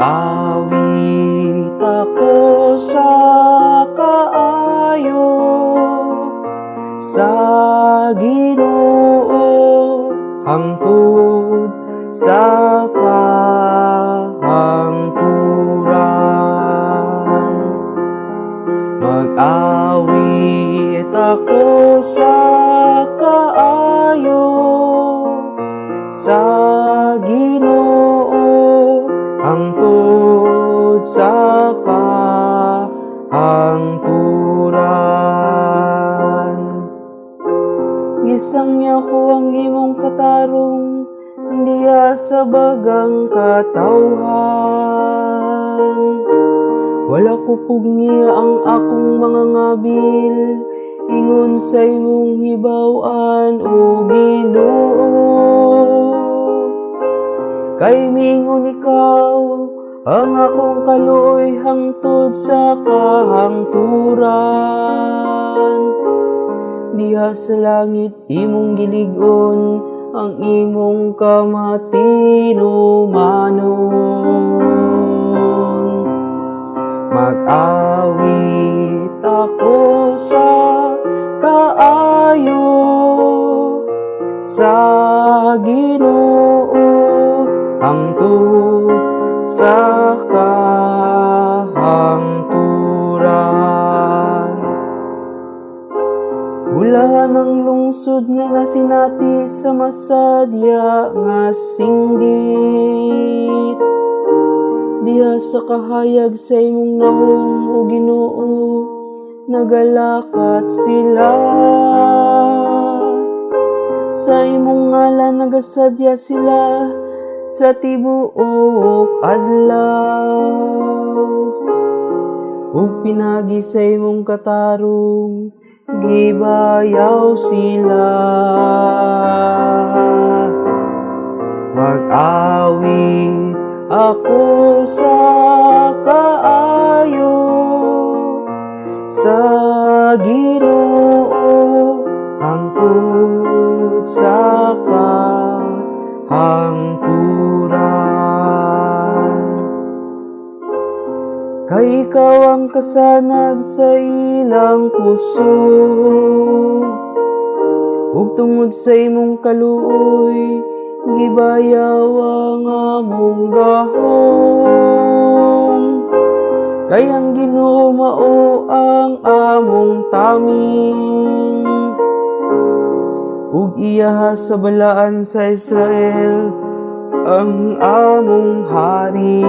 Mag-awit ako sa kaayo, sa Ginoo hangtod sa kahangturan. Mag-awit ako sa kaayo, sa Ginoo hangtod sa kahangturan. Gisang niya ko ang imong katarong, diya sa bagang katawhan. Wala ko pugni ang akong mga ngabil, ingon sa imong hibaw-an o Ginoo. Kay mingon ikaw ang akong kaluoy hangtod sa kahangturan. Diha sa langit imong gilig-on ang imong kamatinumanon. Mag-awit ako sa kaayo, sa Ginoo hangtod sa kahangturan. Ulahan ang lungsod nga nasinati sa masadya nga singgit. Diha sa kahayag sa imong nahom o Ginoo, nagalakat sila. Sa imong ngalan nagasadya sila sa tibuok adlaw. Ug pinagi sa imong katarong, gibayaw sila. Mag-awit ako sa kaayo, sa Ginoo hangtod sa kahangturan. Kay ikaw ang kasanag sa ilang puso, ug tungod sa imong kaluoy, gibayaw ang among gahom. Kay ang Ginoo mao ang among tamin, ug iya sa balaan sa Israel ang among hari.